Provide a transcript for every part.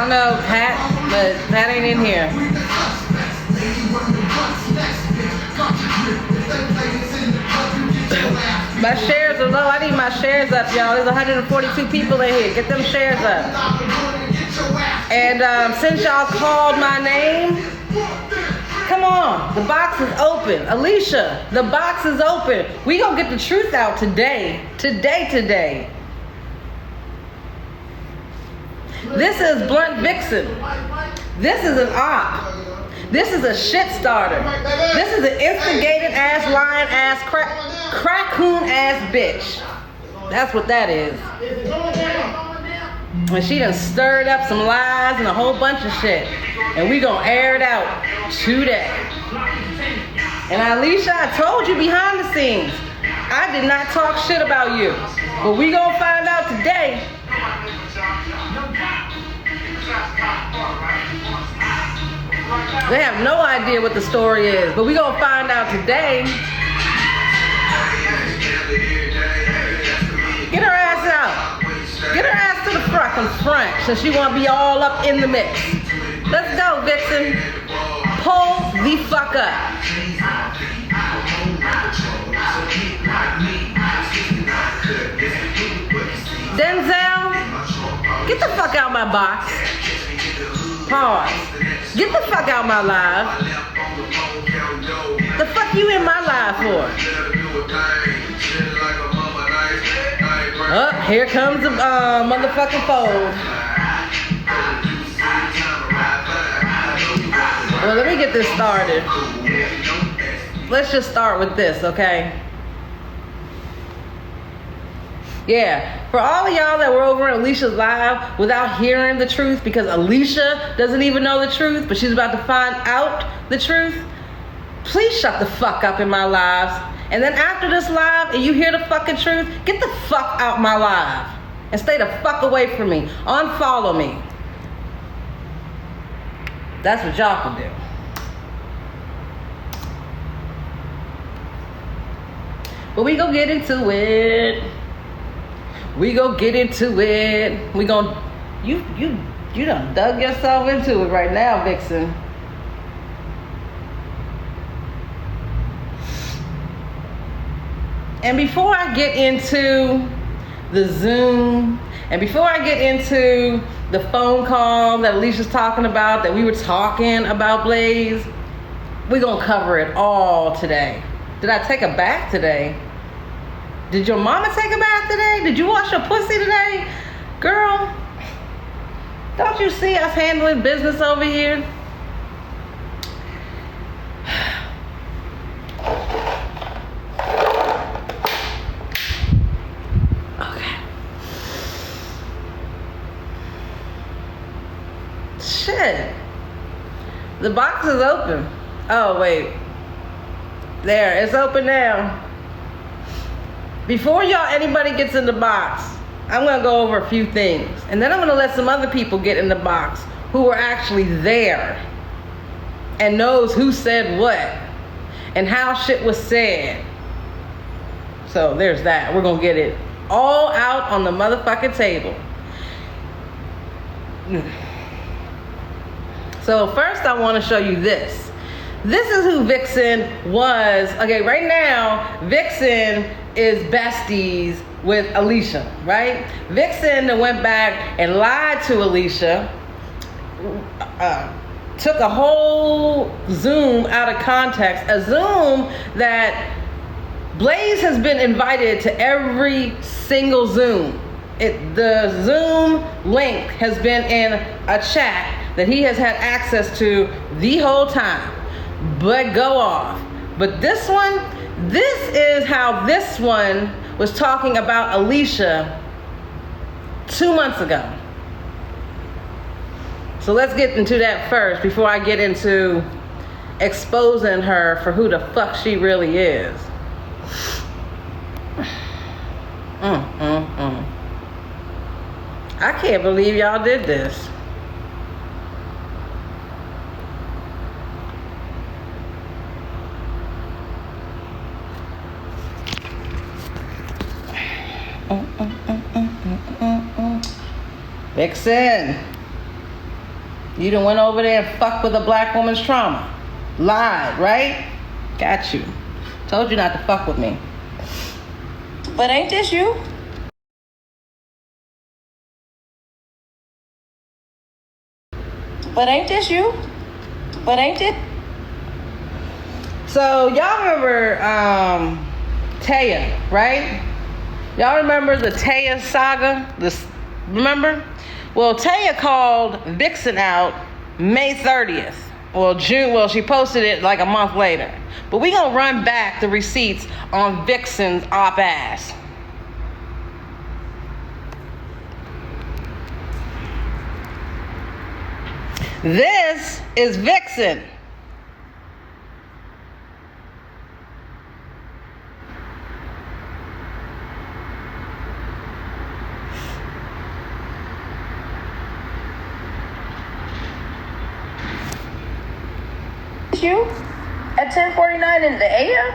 don't know Pat, but Pat ain't in here. My shares are low. I need my shares up, y'all. There's 142 people in here. Get them shares up. And since y'all called my name, come on. The box is open. Alicia, the box is open. We gonna get the truth out today. Today. This is Blunt Vixen. This is an op. This is a shit starter. This is an instigated ass, lying ass, crackoon ass bitch. That's what that is. And she done stirred up some lies and a whole bunch of shit. And we gonna air it out today. And Alicia, I told you behind the scenes, I did not talk shit about you. But we gonna find out today. They have no idea what the story is, but we gonna find out today. Get her ass out. Get her ass to the fucking front, since she wanna be all up in the mix. Let's go, Vixen. Pull the fuck up. Denzel, get the fuck out my box. Pause. Get the fuck out my live. The fuck you in my live for? Oh, here comes the motherfucking fold. Well, let me get this started. Let's just start with this, okay? Yeah, for all of y'all that were over in Alicia's live without hearing the truth, because Alicia doesn't even know the truth, but she's about to find out the truth, please shut the fuck up in my lives. And then after this live and you hear the fucking truth, get the fuck out my live and stay the fuck away from me. Unfollow me. That's what y'all can do. But we gonna get into it. We gon' get into it. We gon' you done dug yourself into it right now, Vixen. And before I get into the Zoom, and before I get into the phone call that Alicia's talking about, that we were talking about Blaze, we gonna cover it all today. Did I take a bath today? Did your mama take a bath today? Did you wash your pussy today? Girl, don't you see us handling business over here? Okay. Shit. The box is open. Oh, wait. There, it's open now. Before anybody gets in the box, I'm gonna go over a few things. And then I'm gonna let some other people get in the box who were actually there and knows who said what and how shit was said. So there's that. We're gonna get it all out on the motherfucking table. So first I wanna show you this. This is who Vixen was. Okay, right now, Vixen is besties with Alicia, right? Vixen went back and lied to Alicia, took a whole Zoom out of context, a Zoom that Blaze has been invited to every single Zoom. The Zoom link has been in a chat that he has had access to the whole time. But go off. But this one, this is how this one was talking about Alicia 2 months ago. So let's get into that first before I get into exposing her for who the fuck she really is. I can't believe y'all did this. Vixen, You done went over there and fucked with a black woman's trauma. Lied, right? Got you. Told you not to fuck with me. But ain't this you? But ain't this you? But ain't it? So y'all remember Tanya, right? Y'all remember the Tanya saga? Remember? Well, Tanya called Vixen out May 30th. Well, June. Well, she posted it like a month later. But we gonna run back the receipts on Vixen's op ass. This is Vixen. You at 10:49 in the AM?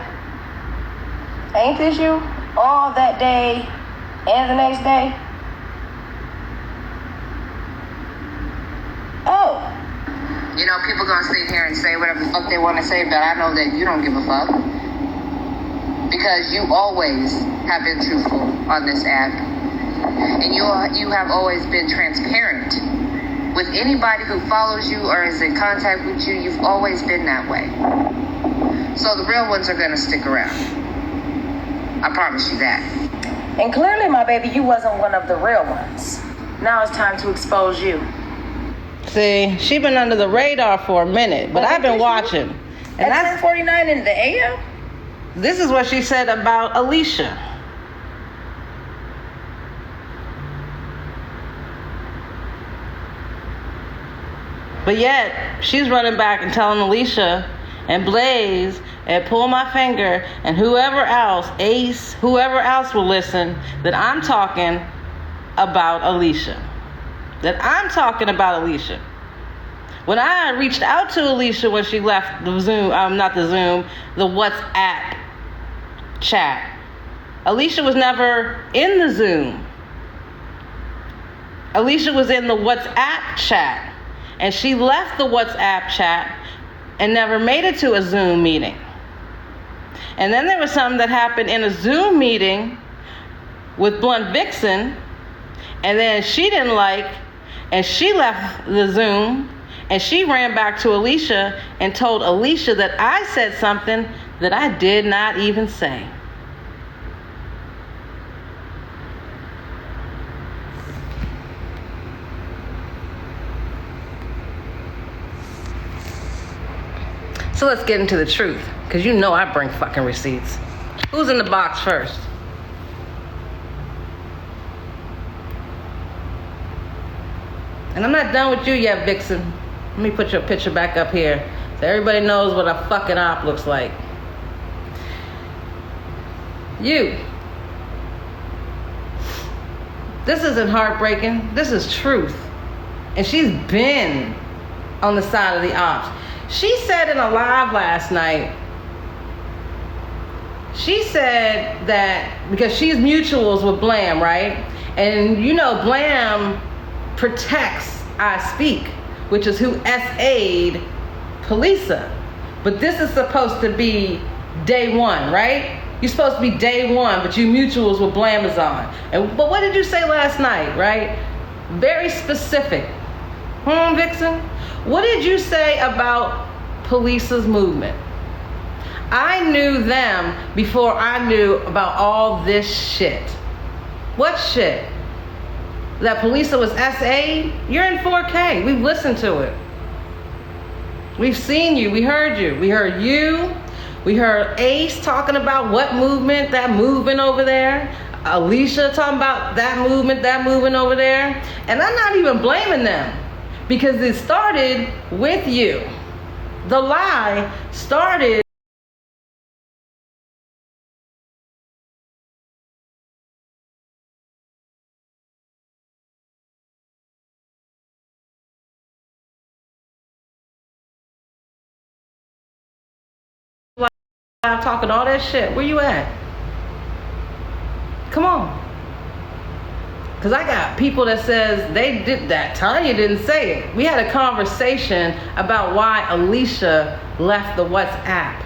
Ain't this you all that day and the next day? Oh. You know, people gonna sit here and say whatever the fuck they want to say, but I know that you don't give a fuck. Because you always have been truthful on this app. And you have always been transparent. With anybody who follows you or is in contact with you, you've always been that way. So the real ones are gonna stick around. I promise you that. And clearly, my baby, you wasn't one of the real ones. Now it's time to expose you. See, she been under the radar for a minute, but I've been watching. And at 10:49 in the AM? This is what she said about Alicia. But yet, she's running back and telling Alicia and Blaze and Pull My Finger and whoever else, Ace, whoever else will listen, that I'm talking about Alicia. That I'm talking about Alicia. When I reached out to Alicia when she left the Zoom, the WhatsApp chat, Alicia was never in the Zoom. Alicia was in the WhatsApp chat. And she left the WhatsApp chat and never made it to a Zoom meeting. And then there was something that happened in a Zoom meeting with Blunt Vixen, and then she didn't like, and she left the Zoom, and she ran back to Alicia and told Alicia that I said something that I did not even say. So let's get into the truth, because you know I bring fucking receipts. Who's in the box first? And I'm not done with you yet, Vixen. Let me put your picture back up here so everybody knows what a fucking op looks like. You. This isn't heartbreaking. This is truth. And she's been on the side of the ops. She said in a live last night, she said that because she's mutuals with Blam, right? And you know Blam protects I Speak, which is who SA'd Polisa. But this is supposed to be day one, right? You're supposed to be day one, but you mutuals with Blamazon. But what did you say last night, right? Very specific. Vixen? What did you say about Polisa's movement? I knew them before I knew about all this shit. What shit? That Polisa was SA? You're in 4K. We've listened to it. We've seen you. We heard you. We heard you. We heard Ace talking about what movement, that movement over there. Alicia talking about that movement over there. And I'm not even blaming them, because it started with you. The lie started talking all that shit. Where you at? Come on. Because I got people that says they did that. Tanya didn't say it. We had a conversation about why Alicia left the WhatsApp.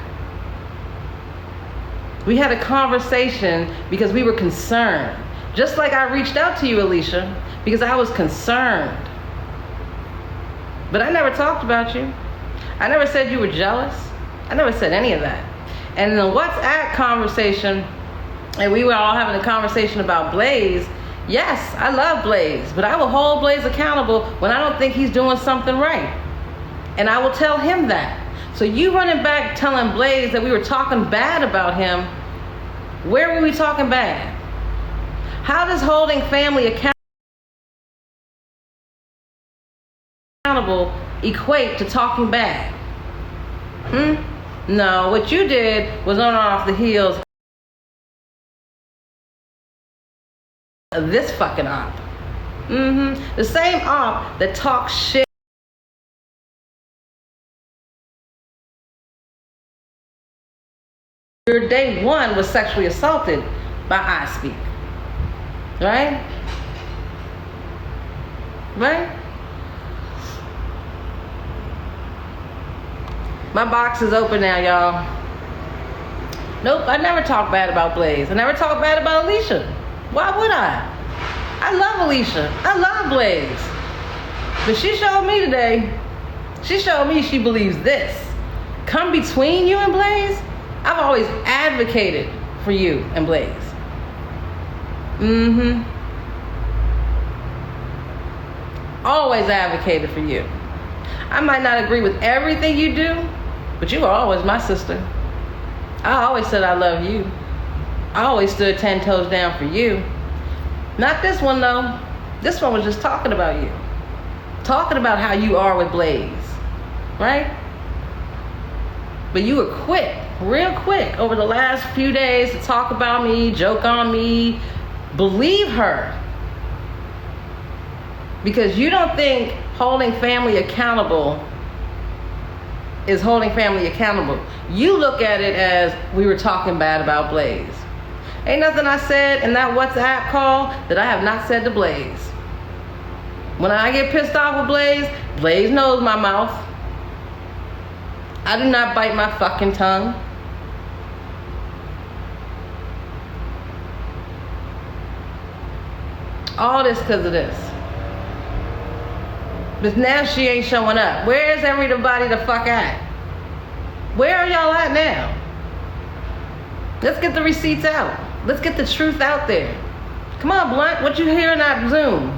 We had a conversation because we were concerned. Just like I reached out to you, Alicia, because I was concerned. But I never talked about you. I never said you were jealous. I never said any of that. And in the WhatsApp conversation, and we were all having a conversation about Blaze. Yes, I love Blaze, but I will hold Blaze accountable when I don't think he's doing something right. And I will tell him that. So you running back telling Blaze that we were talking bad about him, where were we talking bad? How does holding family accountable equate to talking bad? No, what you did was on off the heels of this fucking op. The same op that talks shit. Your day one was sexually assaulted by I Speak. Right? Right? My box is open now, y'all. Nope, I never talk bad about Blaze. I never talk bad about Alicia. Why would I? I love Alicia. I love Blaze. But she showed me today, she showed me she believes this. Come between you and Blaze, I've always advocated for you and Blaze. Always advocated for you. I might not agree with everything you do, but you were always my sister. I always said I love you. I always stood 10 toes down for you. Not this one though. This one was just talking about you. Talking about how you are with Blaze. Right? But you were quick, real quick over the last few days to talk about me, joke on me, believe her. Because you don't think holding family accountable is holding family accountable. You look at it as we were talking bad about Blaze. Ain't nothing I said in that WhatsApp call that I have not said to Blaze. When I get pissed off with Blaze, Blaze knows my mouth. I do not bite my fucking tongue. All this because of this. But now she ain't showing up. Where is everybody the fuck at? Where are y'all at now? Let's get the receipts out. Let's get the truth out there. Come on, Blunt. What you hear in that Zoom?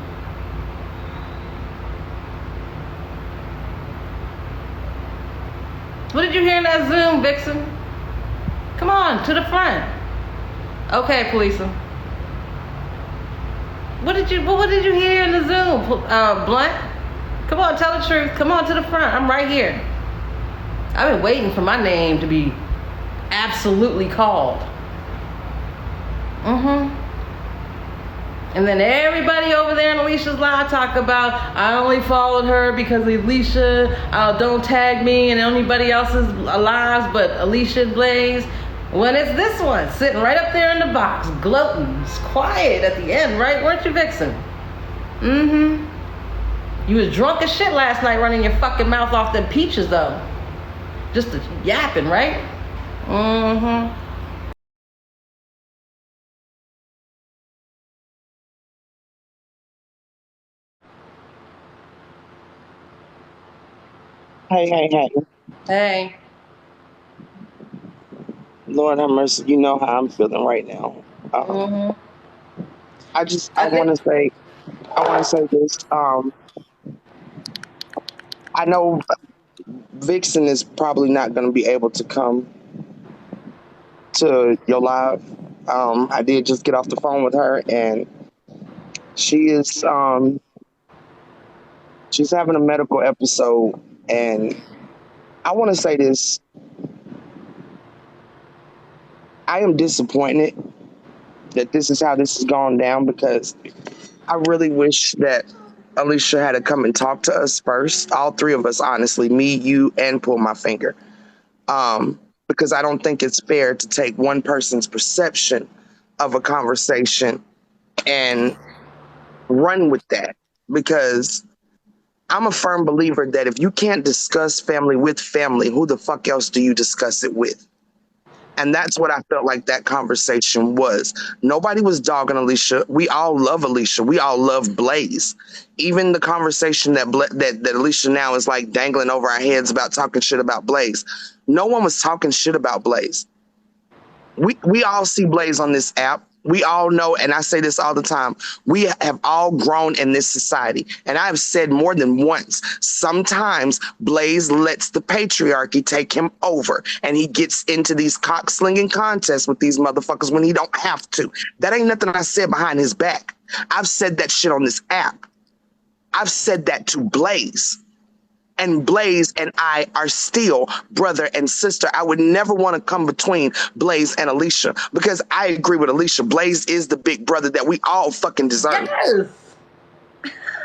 What did you hear in that Zoom, Vixen? Come on, to the front. Okay, Police. What did you hear in the Zoom, Blunt? Come on, tell the truth. Come on to the front. I'm right here. I've been waiting for my name to be absolutely called. And then everybody over there in Alicia's live talk about, I only followed her because Alicia, don't tag me and anybody else's lives but Alicia and Blaze. When it's this one, sitting right up there in the box, gloating. It's quiet at the end, right? Weren't you, Vixen? You was drunk as shit last night running your fucking mouth off them peaches, though. Just yapping, right? Hey. Hey. Lord have mercy. You know how I'm feeling right now. I want to say this. I know Vixen is probably not going to be able to come to your live. I did just get off the phone with her, and she is she's having a medical episode. And I want to say this. I am disappointed that this is how this has gone down, because I really wish that Alicia had to come and talk to us first. All three of us, honestly, me, you, and Pull My Finger. Because I don't think it's fair to take one person's perception of a conversation and run with that, because I'm a firm believer that if you can't discuss family with family, who the fuck else do you discuss it with? And that's what I felt like that conversation was. Nobody was dogging Alicia. We all love Alicia. We all love Blaze. Even the conversation that Alicia now is like dangling over our heads about talking shit about Blaze. No one was talking shit about Blaze. We all see Blaze on this app. We all know, and I say this all the time, we have all grown in this society. And I've said more than once, sometimes Blaze lets the patriarchy take him over, and he gets into these cock-slinging contests with these motherfuckers when he don't have to. That ain't nothing I said behind his back. I've said that shit on this app. I've said that to Blaze. And Blaze and I are still brother and sister. I would never want to come between Blaze and Alicia, because I agree with Alicia. Blaze is the big brother that we all fucking deserve. Yes.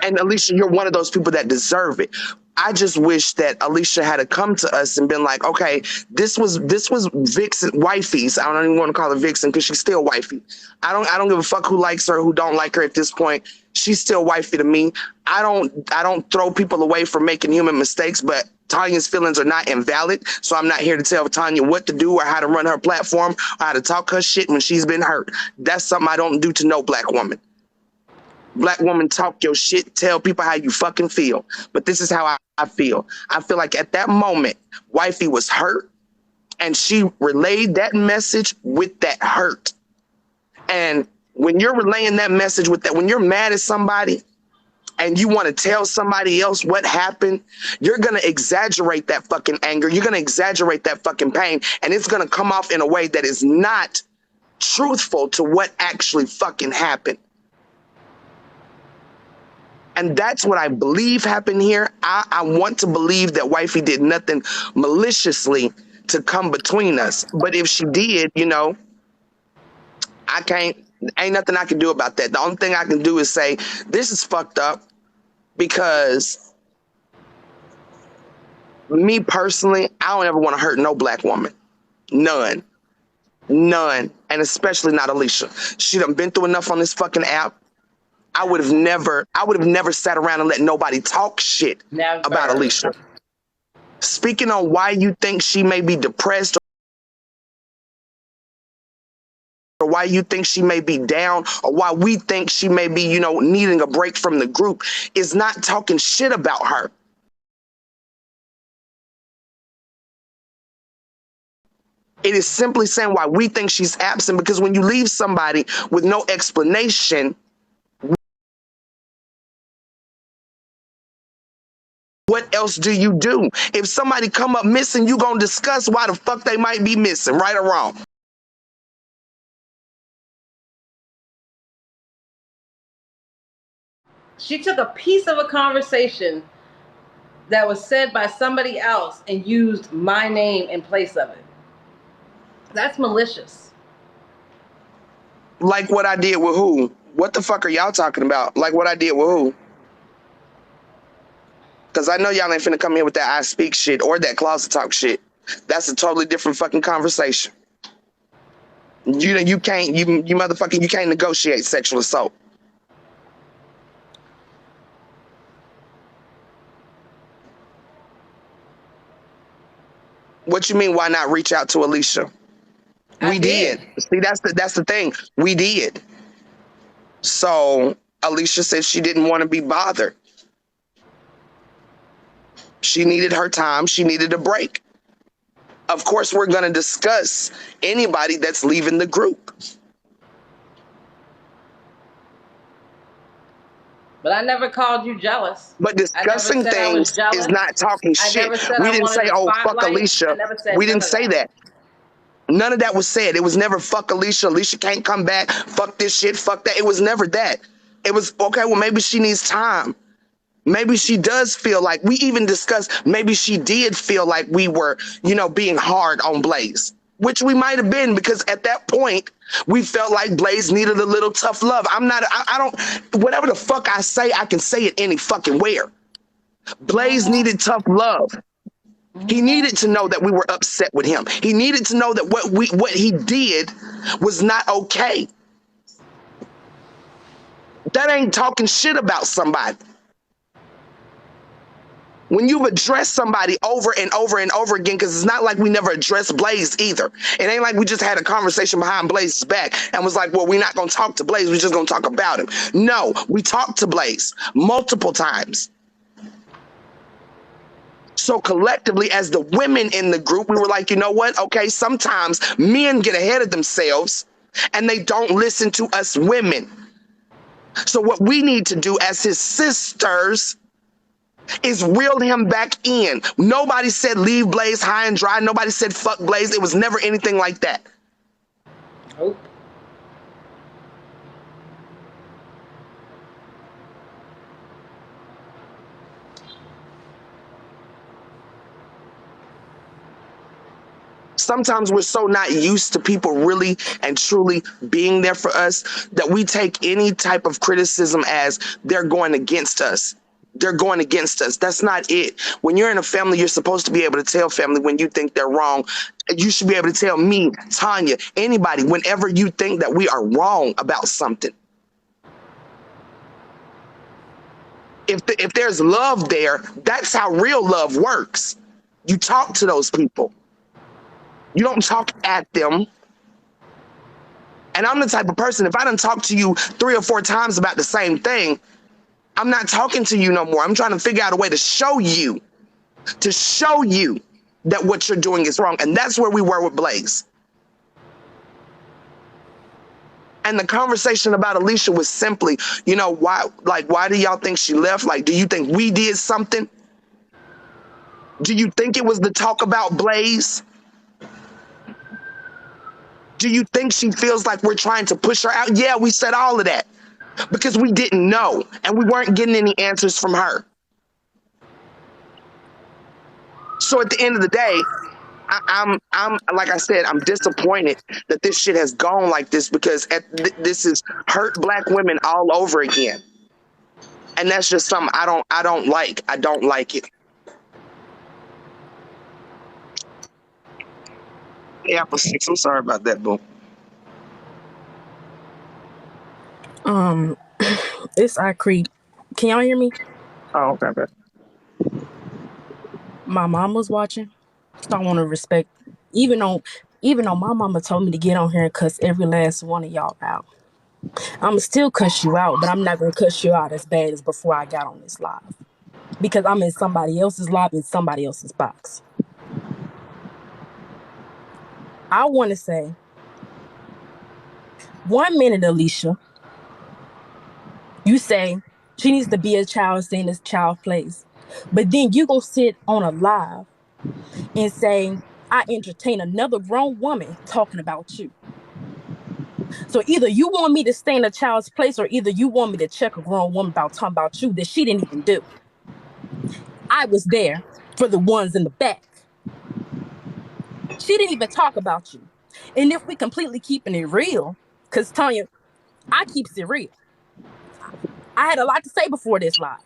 And Alicia, you're one of those people that deserve it. I just wish that Alicia had to come to us and been like, okay, this was Vixen, wifey's. I don't even want to call her Vixen because she's still wifey. I don't give a fuck who likes her, who don't like her at this point. She's still wifey to me. I don't throw people away for making human mistakes, but Tanya's feelings are not invalid. So I'm not here to tell Tanya what to do or how to run her platform or how to talk her shit when she's been hurt. That's something I don't do to no black woman. Black woman, talk your shit, tell people how you fucking feel. But this is how I feel. I feel like at that moment, wifey was hurt, and she relayed that message with that hurt. And when you're relaying that message with that, when you're mad at somebody and you want to tell somebody else what happened, you're going to exaggerate that fucking anger. You're going to exaggerate that fucking pain. And it's going to come off in a way that is not truthful to what actually fucking happened. And that's what I believe happened here. I want to believe that wifey did nothing maliciously to come between us. But if she did, you know, ain't nothing I can do about that. The only thing I can do is say, this is fucked up, because me personally, I don't ever want to hurt no black woman. None. And especially not Alicia. She done been through enough on this fucking app. I would have never sat around and let nobody talk shit about Alicia. Speaking on why you think she may be depressed or why you think she may be down or why we think she may be, you know, needing a break from the group is not talking shit about her. It is simply saying why we think she's absent, because when you leave somebody with no explanation, what else do you do? If somebody come up missing, you gonna discuss why the fuck they might be missing, right or wrong. She took a piece of a conversation that was said by somebody else and used my name in place of it. That's malicious. Like what I did with who? What the fuck are y'all talking about? Like what I did with who? Because I know y'all ain't finna come here with that I speak shit or that closet talk shit. That's a totally different fucking conversation. You can't negotiate sexual assault. What you mean, why not reach out to Alicia? We did. See, that's the thing. We did. So Alicia said she didn't want to be bothered. She needed her time. She needed a break. Of course, we're going to discuss anybody that's leaving the group. But I never called you jealous. But discussing things is not talking shit. We didn't say, oh, fuck Alicia. We didn't say that. None of that was said. It was never fuck Alicia. Alicia can't come back. Fuck this shit. Fuck that. It was never that. It was, okay, well, maybe she needs time. Maybe she does feel like, we even discussed, maybe she did feel like we were, you know, being hard on Blaze, which we might have been, because at that point, we felt like Blaze needed a little tough love. I don't, whatever the fuck I say, I can say it any fucking where. Blaze needed tough love. He needed to know that we were upset with him. He needed to know that what he did was not okay. That ain't talking shit about somebody. When you've addressed somebody over and over and over again, because it's not like we never addressed Blaze either. It ain't like we just had a conversation behind Blaze's back and was like, well, we're not going to talk to Blaze. We're just going to talk about him. No, we talked to Blaze multiple times. So collectively, as the women in the group, we were like, you know what? Okay, sometimes men get ahead of themselves and they don't listen to us women. So what we need to do as his sisters is reel him back in. Nobody said leave Blaze high and dry. Nobody said fuck Blaze. It was never anything like that. Nope. Sometimes we're so not used to people really and truly being there for us that we take any type of criticism as they're going against us. They're going against us. That's not it. When you're in a family, you're supposed to be able to tell family when you think they're wrong. You should be able to tell me, Tanya, anybody, whenever you think that we are wrong about something. If there's love there, that's how real love works. You talk to those people. You don't talk at them. And I'm the type of person, if I done talk to you 3 or 4 times about the same thing, I'm not talking to you no more. I'm trying to figure out a way to show you that what you're doing is wrong. And that's where we were with Blaze. And the conversation about Alicia was simply, you know, why do y'all think she left? Like, do you think we did something? Do you think it was the talk about Blaze? Do you think she feels like we're trying to push her out? Yeah, we said all of that because we didn't know and we weren't getting any answers from her. So at the end of the day, I'm like I said, I'm disappointed that this shit has gone like this because this is hurt Black women all over again, and that's just something I don't like. I don't like it. Yeah, Apple 6. I'm sorry about that, boo. It's I creep. Can y'all hear me? Oh, okay. My mom was watching, so I want to respect. Even though, even though my mama told me to get on here and cuss every last one of y'all out, I'ma still cuss you out, but I'm not gonna cuss you out as bad as before I got on this live because I'm in somebody else's live in somebody else's box. I want to say, 1 minute, Alicia, you say she needs to be a child, stay in this child place, but then you gonna sit on a live and say, I entertain another grown woman talking about you. So either you want me to stay in a child's place or either you want me to check a grown woman about talking about you that she didn't even do. I was there for the ones in the back. She didn't even talk about you. And if we completely keeping it real, because Tanya, I keeps it real. I had a lot to say before this live.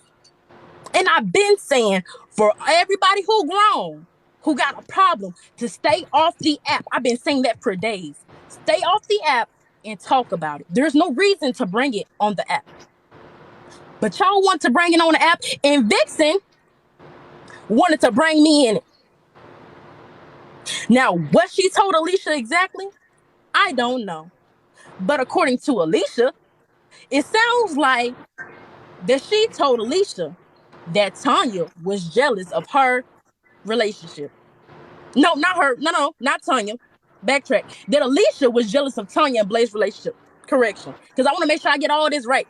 And I've been saying for everybody who grown, who got a problem, to stay off the app. I've been saying that for days. Stay off the app and talk about it. There's no reason to bring it on the app. But y'all want to bring it on the app, and Vixen wanted to bring me in it. Now, what she told Alicia exactly, I don't know. But according to Alicia, it sounds like that she told Alicia that Tanya was jealous of her relationship. No, not her. No, not Tanya. Backtrack. That Alicia was jealous of Tanya and Blaze's relationship. Correction. Because I want to make sure I get all this right.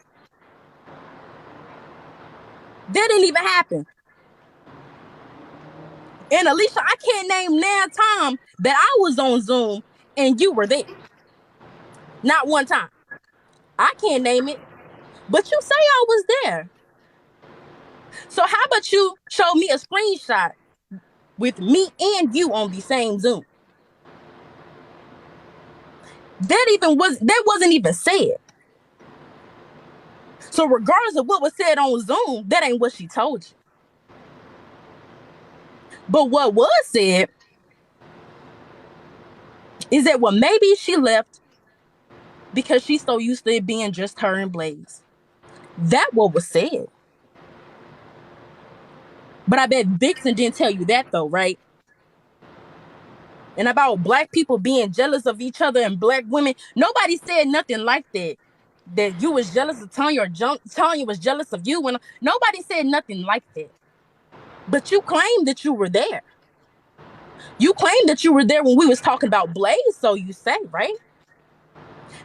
That didn't even happen. And Alicia, I can't name now time that I was on Zoom and you were there. Not one time. I can't name it. But you say I was there. So how about you show me a screenshot with me and you on the same Zoom? That wasn't even said. So regardless of what was said on Zoom, that ain't what she told you. But what was said is that, well, maybe she left because she's so used to it being just her and Blaze. That what was said. But I bet Vixen didn't tell you that though, right? And about black people being jealous of each other and black women, nobody said nothing like that. That you was jealous of Tanya or Tanya was jealous of you. And nobody said nothing like that. But you claimed that you were there. You claimed that you were there when we was talking about Blaze, so you say, right?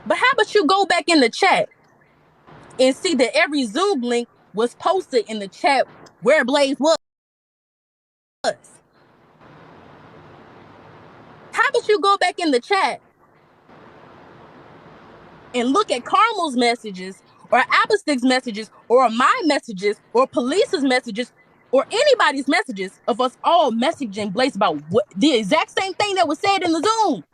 But how about you go back in the chat and see that every Zoom link was posted in the chat where Blaze was? How about you go back in the chat and look at Carmel's messages or Apple messages or my messages or Police's messages or anybody's messages of us all messaging Blaze about the exact same thing that was said in the Zoom?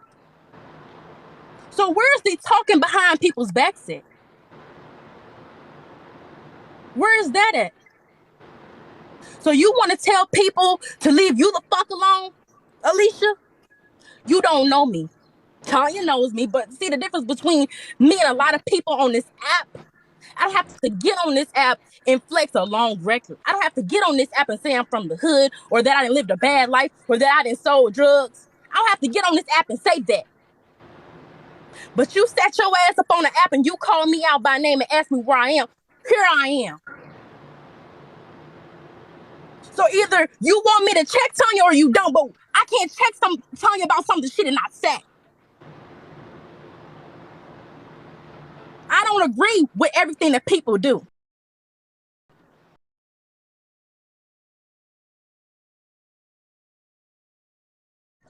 So where's the talking behind people's backs at? Where is that at? So you want to tell people to leave you the fuck alone, Alicia? You don't know me. Tanya knows me, but see the difference between me and a lot of people on this app? I don't have to get on this app and flex a long record. I don't have to get on this app and say I'm from the hood or that I didn't live a bad life or that I didn't sold drugs. I don't have to get on this app and say that. But you set your ass up on the app and you call me out by name and ask me where I am. Here I am. So either you want me to check Tanya or you don't, but I can't check Tanya about something she did not say. I don't agree with everything that people do.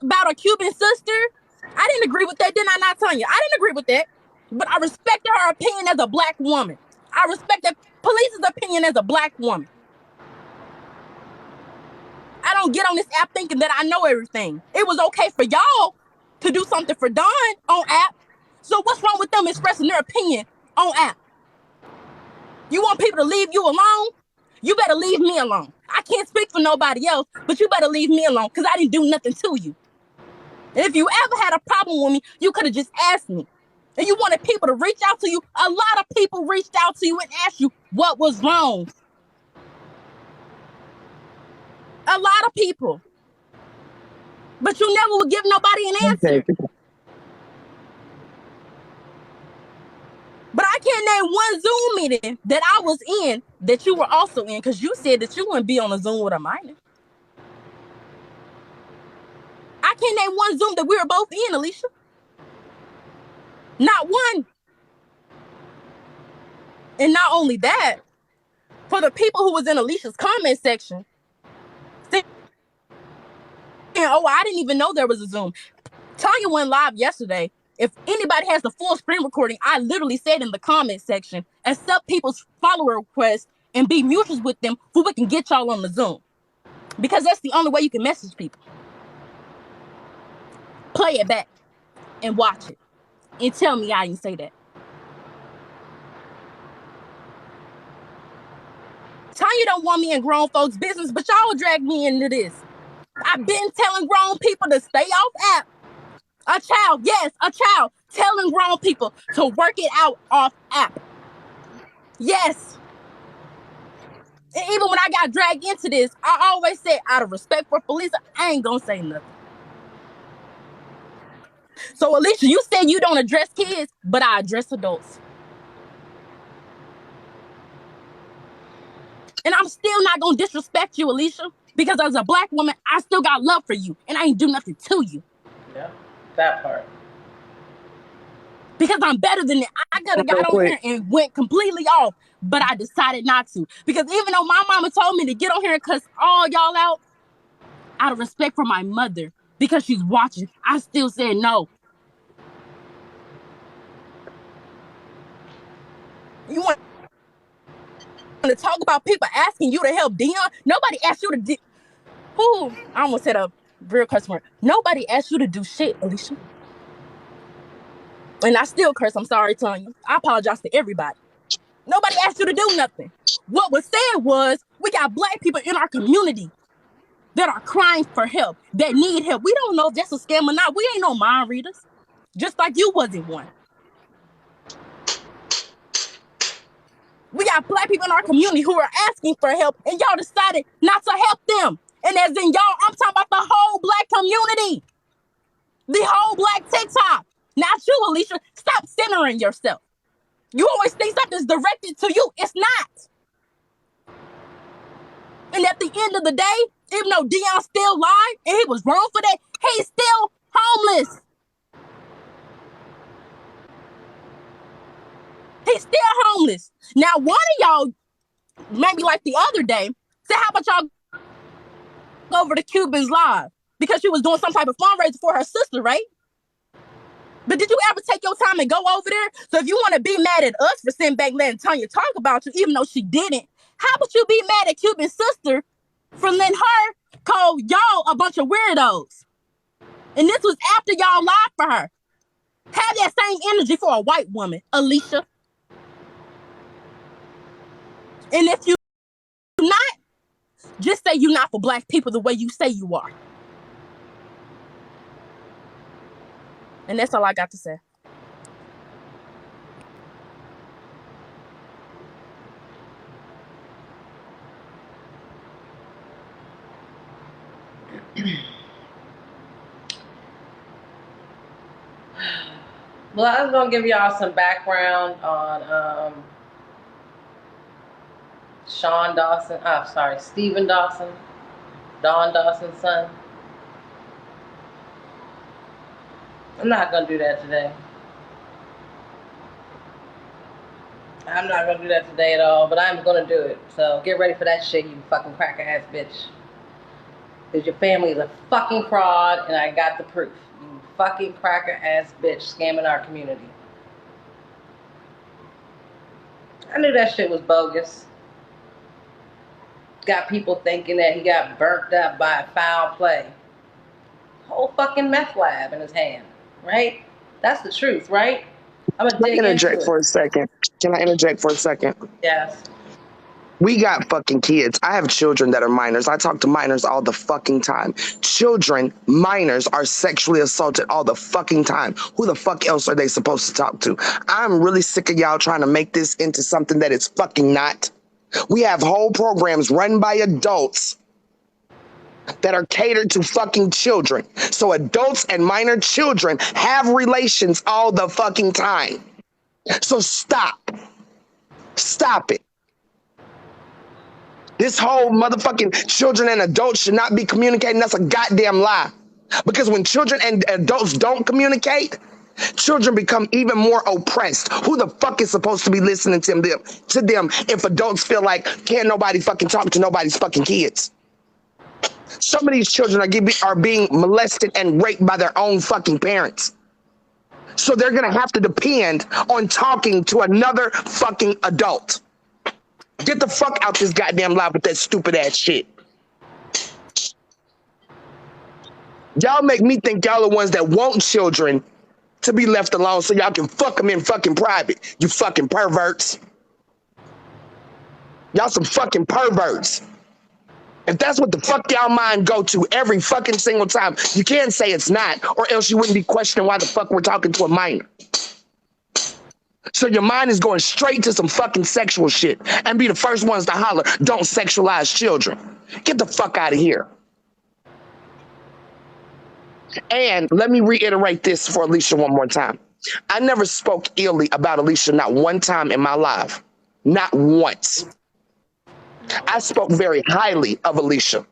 About a Cuban sister, I didn't agree with that, did I not, Tanya? I didn't agree with that. But I respected her opinion as a black woman. I respected Police's opinion as a black woman. I don't get on this app thinking that I know everything. It was okay for y'all to do something for Dawn on app. So what's wrong with them expressing their opinion on app? You want people to leave you alone? You better leave me alone. I can't speak for nobody else, but you better leave me alone because I didn't do nothing to you. And if you ever had a problem with me, you could have just asked me. And you wanted people to reach out to you. A lot of people reached out to you and asked you what was wrong. A lot of people. But you never would give nobody an answer. But I can't name one Zoom meeting that I was in that you were also in because you said that you wouldn't be on a Zoom with a minor. I can't name one Zoom that we were both in, Alicia. Not one. And not only that, for the people who was in Alicia's comment section, saying, oh, I didn't even know there was a Zoom. Tanya went live yesterday. If anybody has the full screen recording, I literally said in the comment section, accept people's follower requests and be mutuals with them so we can get y'all on the Zoom. Because that's the only way you can message people. Play it back and watch it and tell me I didn't say that. Tanya don't want me in grown folks' business, but y'all drag me into this. I've been telling grown people to stay off app. A child, yes, a child telling grown people to work it out off app. Yes. And even when I got dragged into this, I always said, out of respect for police, I ain't gonna say nothing. So, Alicia, you said you don't address kids, but I address adults. And I'm still not gonna disrespect you, Alicia, because as a black woman, I still got love for you, and I ain't do nothing to you. Yeah, that part. Because I'm better than it. I could have got on here and went completely off, but I decided not to. Because even though my mama told me to get on here and cuss all y'all out, out of respect for my mother, because she's watching, I still said no. You want to talk about people asking you to help Dion? Nobody asked you to do. Who? I almost said a real curse word. Nobody asked you to do shit, Alicia. And I still curse. I'm sorry, Tanya. I apologize to everybody. Nobody asked you to do nothing. What was said was, we got black people in our community that are crying for help, that need help. We don't know if that's a scam or not. We ain't no mind readers. Just like you wasn't one. We got black people in our community who are asking for help, and y'all decided not to help them. And as in y'all, I'm talking about the whole black community. The whole black TikTok. Not you, Alicia. Stop centering yourself. You always think something's directed to you. It's not. And at the end of the day, even though Dion still lied and he was wrong for that, he's still homeless. He's still homeless. Now, one of y'all, maybe like the other day, said, how about y'all go over to Cuban's live? Because she was doing some type of fundraiser for her sister, right? But did you ever take your time and go over there? So if you want to be mad at us for sitting back letting Tanya talk about you, even though she didn't, how about you be mad at Cuban's sister for letting her call y'all a bunch of weirdos? And this was after y'all lied for her. Have that same energy for a white woman, Alicia. And if you not, just say you're not for black people the way you say you are. And that's all I got to say. Well, I was gonna give y'all some background on Sean Dawson. Oh, sorry, Stephen Dawson, Dawn Dawson's son. I'm not gonna do that today. I'm not gonna do that today at all, but I'm gonna do it. So get ready for that shit, you fucking cracker ass bitch. Because your family is a fucking fraud, and I got the proof. You fucking cracker ass bitch scamming our community. I knew that shit was bogus. Got people thinking that he got burnt up by foul play. Whole fucking meth lab in his hand, right? That's the truth, right? I'm gonna dig into it. For a second. Can I interject for a second? Yes. We got fucking kids. I have children that are minors. I talk to minors all the fucking time. Children, minors, are sexually assaulted all the fucking time. Who the fuck else are they supposed to talk to? I'm really sick of y'all trying to make this into something that it's fucking not. We have whole programs run by adults that are catered to fucking children. So adults and minor children have relations all the fucking time. So stop. Stop it. This whole motherfucking children and adults should not be communicating. That's a goddamn lie. Because when children and adults don't communicate, children become even more oppressed. Who the fuck is supposed to be listening to them if adults feel like can't nobody fucking talk to nobody's fucking kids? Some of these children are being molested and raped by their own fucking parents. So they're gonna have to depend on talking to another fucking adult. Get the fuck out this goddamn live with that stupid ass shit. Y'all make me think y'all are the ones that want children to be left alone so y'all can fuck them in fucking private. You fucking perverts. Y'all some fucking perverts. If that's what the fuck y'all mind go to every fucking single time, you can't say it's not, or else you wouldn't be questioning why the fuck we're talking to a minor. So your mind is going straight to some fucking sexual shit and be the first ones to holler, don't sexualize children. Get the fuck out of here. And let me reiterate this for Alicia one more time. I never spoke illy about Alicia, not one time in my life. Not once. I spoke very highly of Alicia.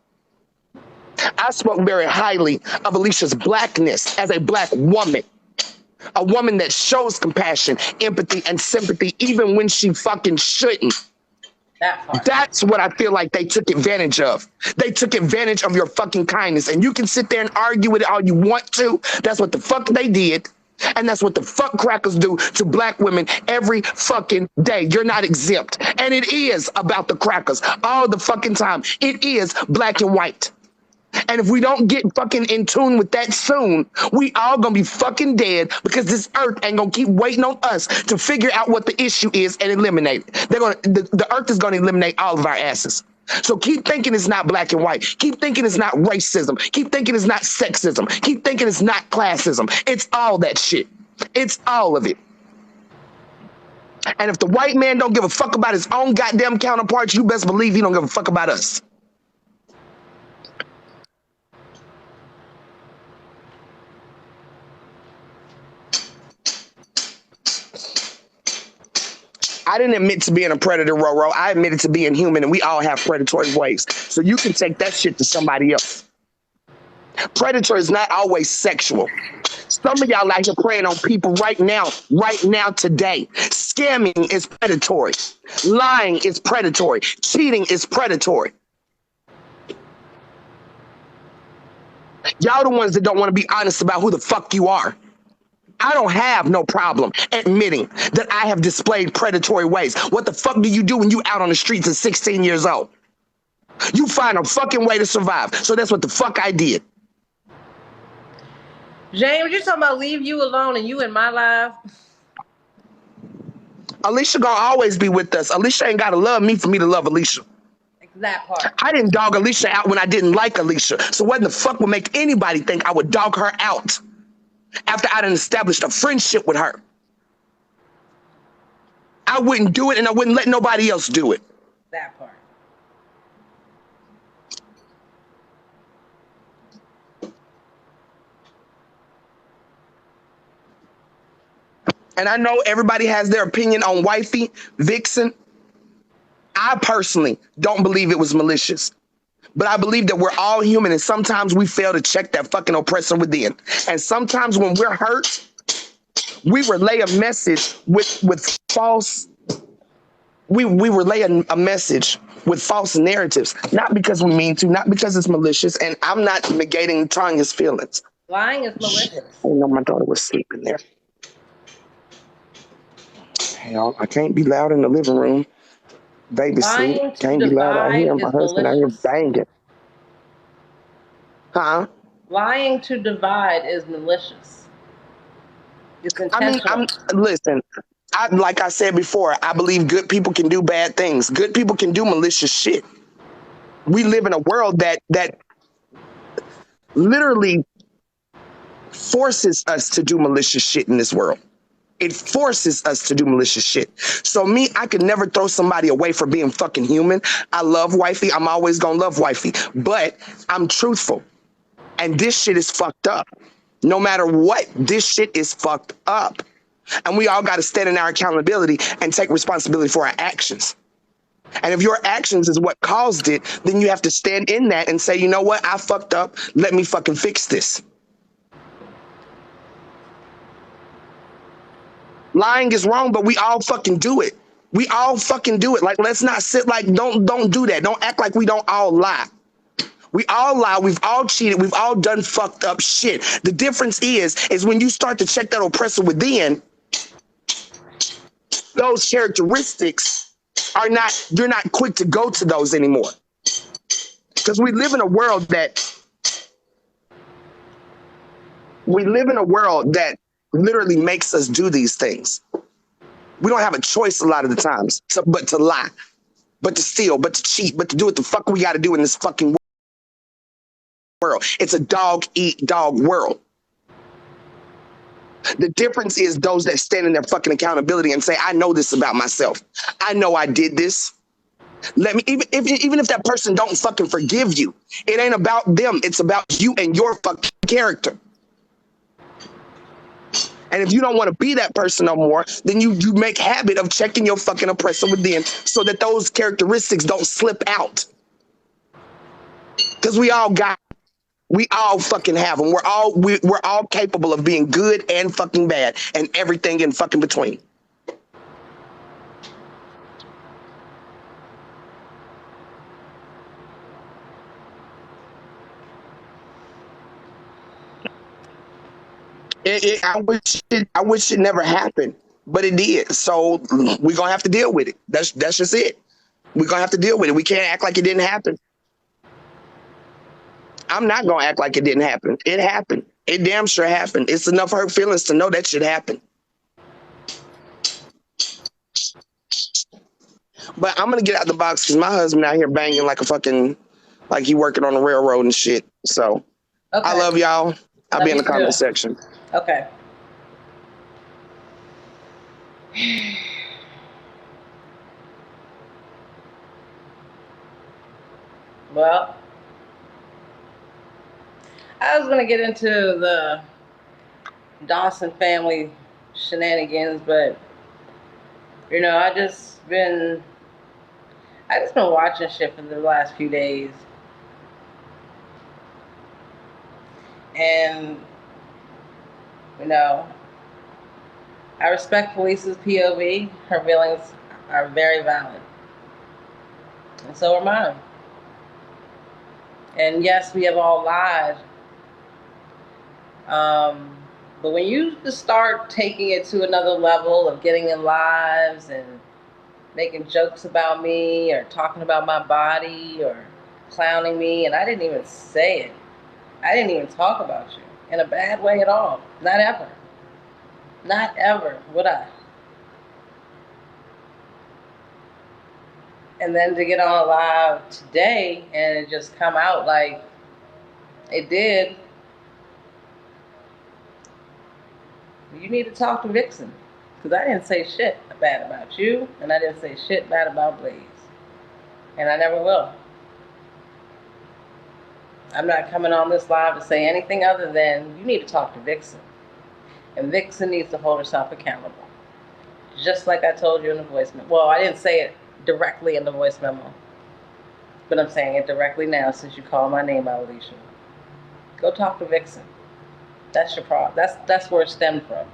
I spoke very highly of Alicia's blackness as a black woman. A woman that shows compassion, empathy, and sympathy even when she fucking shouldn't. That's what I feel like they took advantage of. They took advantage of your fucking kindness. And you can sit there and argue with it all you want to. That's what the fuck they did. And that's what the fuck crackers do to black women every fucking day. You're not exempt. And it is about the crackers all the fucking time. It is black and white. And if we don't get fucking in tune with that soon, we all gonna be fucking dead because this earth ain't gonna keep waiting on us to figure out what the issue is and eliminate it. The earth is gonna eliminate all of our asses. So keep thinking it's not black and white. Keep thinking it's not racism. Keep thinking it's not sexism. Keep thinking it's not classism. It's all that shit. It's all of it. And if the white man don't give a fuck about his own goddamn counterparts, you best believe he don't give a fuck about us. I didn't admit to being a predator, Roro. I admitted to being human, and we all have predatory ways. So you can take that shit to somebody else. Predator is not always sexual. Some of y'all out here preying on people right now, today. Scamming is predatory. Lying is predatory. Cheating is predatory. Y'all the ones that don't want to be honest about who the fuck you are. I don't have no problem admitting that I have displayed predatory ways. What the fuck do you do when you out on the streets at 16 years old? You find a fucking way to survive. So that's what the fuck I did. James, you talking about leave you alone and you in my life? Alicia gonna always be with us. Alicia ain't gotta love me for me to love Alicia. That part. I didn't dog Alicia out when I didn't like Alicia. So what the fuck would make anybody think I would dog her out after I done established a friendship with her? I wouldn't do it, and I wouldn't let nobody else do it. That part. And I know everybody has their opinion on Wifey, Vixen. I personally don't believe it was malicious. But I believe that we're all human, and sometimes we fail to check that fucking oppressor within. And sometimes when we're hurt, we relay a message with false. We relay a message with false narratives, not because we mean to, not because it's malicious. And I'm not negating Tanya's feelings. Lying is malicious. Oh no, my daughter was sleeping there. Hell, I can't be loud in the living room. Babysitting. Can't be loud out here. My husband out here banging. Huh? Lying to divide is malicious. It's intentional. Listen, like I said before, I believe good people can do bad things. Good people can do malicious shit. We live in a world that literally forces us to do malicious shit in this world. It forces us to do malicious shit. So me, I could never throw somebody away for being fucking human. I love Wifey. I'm always gonna love Wifey. But I'm truthful. And this shit is fucked up. No matter what, this shit is fucked up. And we all gotta stand in our accountability and take responsibility for our actions. And if your actions is what caused it, then you have to stand in that and say, you know what, I fucked up. Let me fucking fix this. Lying is wrong, but we all fucking do it. We all fucking do it. Like, let's not sit like, don't do that. Don't act like we don't all lie. We all lie. We've all cheated. We've all done fucked up shit. The difference is when you start to check that oppressor within, those characteristics are not, you're not quick to go to those anymore. Because we live in a world that literally makes us do these things. We don't have a choice a lot of the times, but to lie, but to steal, but to cheat, but to do what the fuck we got to do in this fucking world. It's a dog-eat-dog world. The difference is those that stand in their fucking accountability and say, I know this about myself. I know I did this. Let me, even if that person don't fucking forgive you, it ain't about them. It's about you and your fucking character. And if you don't want to be that person no more, then you make habit of checking your fucking oppressor within so that those characteristics don't slip out. Because we all fucking have them. We're all capable of being good and fucking bad and everything in fucking between. I wish it never happened, but it did. So we're gonna have to deal with it. That's just it. We're gonna have to deal with it. We can't act like it didn't happen. I'm not gonna act like it didn't happen. It happened. It damn sure happened. It's enough hurt feelings to know that shit happened. But I'm gonna get out the box because my husband out here banging like a fucking, like he working on the railroad and shit. So okay. I love y'all. I'll be in the comment section. Okay. Well, I was gonna get into the Dawson family shenanigans, but I just been watching shit for the last few days, and you know, I respect Police's POV. Her feelings are very valid, and so are mine. And yes, we have all lied. Um, but when you just start taking it to another level of getting in lives and making jokes about me or talking about my body or clowning me, and I didn't even say it. I didn't even talk about you in a bad way at all. Not ever. Not ever would I. And then to get on live today and it just come out like it did, you need to talk to Vixen. Because I didn't say shit bad about you, and I didn't say shit bad about Blaze. And I never will. I'm not coming on this live to say anything other than you need to talk to Vixen. And Vixen needs to hold herself accountable. Just like I told you in the voice memo. Well, I didn't say it directly in the voice memo, but I'm saying it directly now since you called my name out, Alicia. Go talk to Vixen. That's your problem. That's where it stemmed from.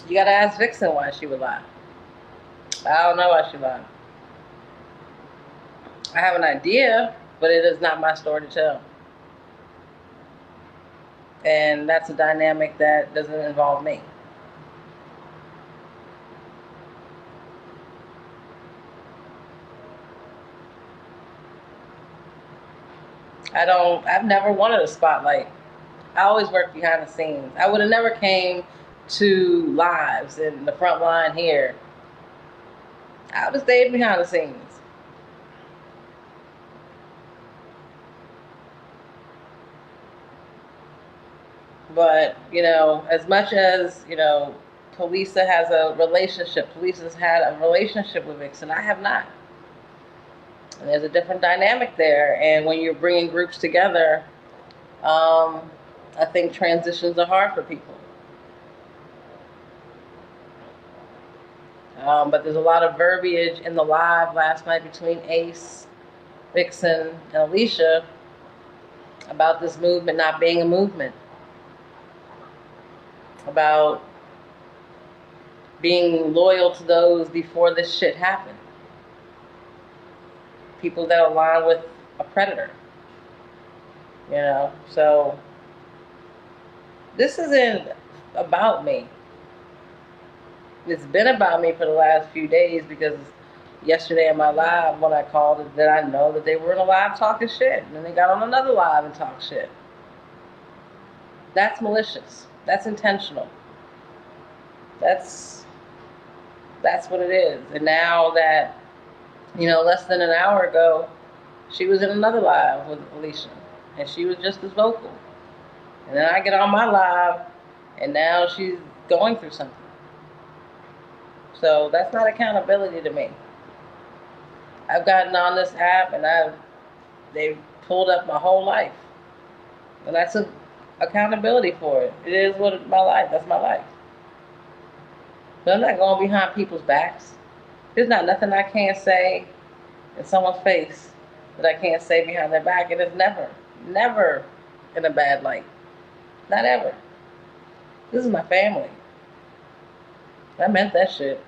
You gotta ask Vixen why she would lie. I don't know why she lied. I have an idea, but it is not my story to tell. And that's a dynamic that doesn't involve me. I've never wanted a spotlight. I always work behind the scenes. I would have never came to lives in the front line here. I would have stayed behind the scenes. But, as much as, Polisa has a relationship, Polisa's had a relationship with Vixen, I have not. And there's a different dynamic there. And when you're bringing groups together, I think transitions are hard for people. But there's a lot of verbiage in the live last night between Ace, Vixen, and Alicia about this movement not being a movement. About being loyal to those before this shit happened. People that align with a predator. So this isn't about me. It's been about me for the last few days because yesterday in my live when I called it, that I know that they were in a live talking shit. And then they got on another live and talked shit. That's malicious. That's intentional. That's what it is. And now that, less than an hour ago, she was in another live with Alicia. And she was just as vocal. And then I get on my live, and now she's going through something. So that's not accountability to me. I've gotten on this app, and they've pulled up my whole life. And I took accountability for it. It is my life. That's my life. But I'm not going behind people's backs. There's not nothing I can't say in someone's face that I can't say behind their back. And it's never in a bad light. Not ever. This is my family. I meant that shit.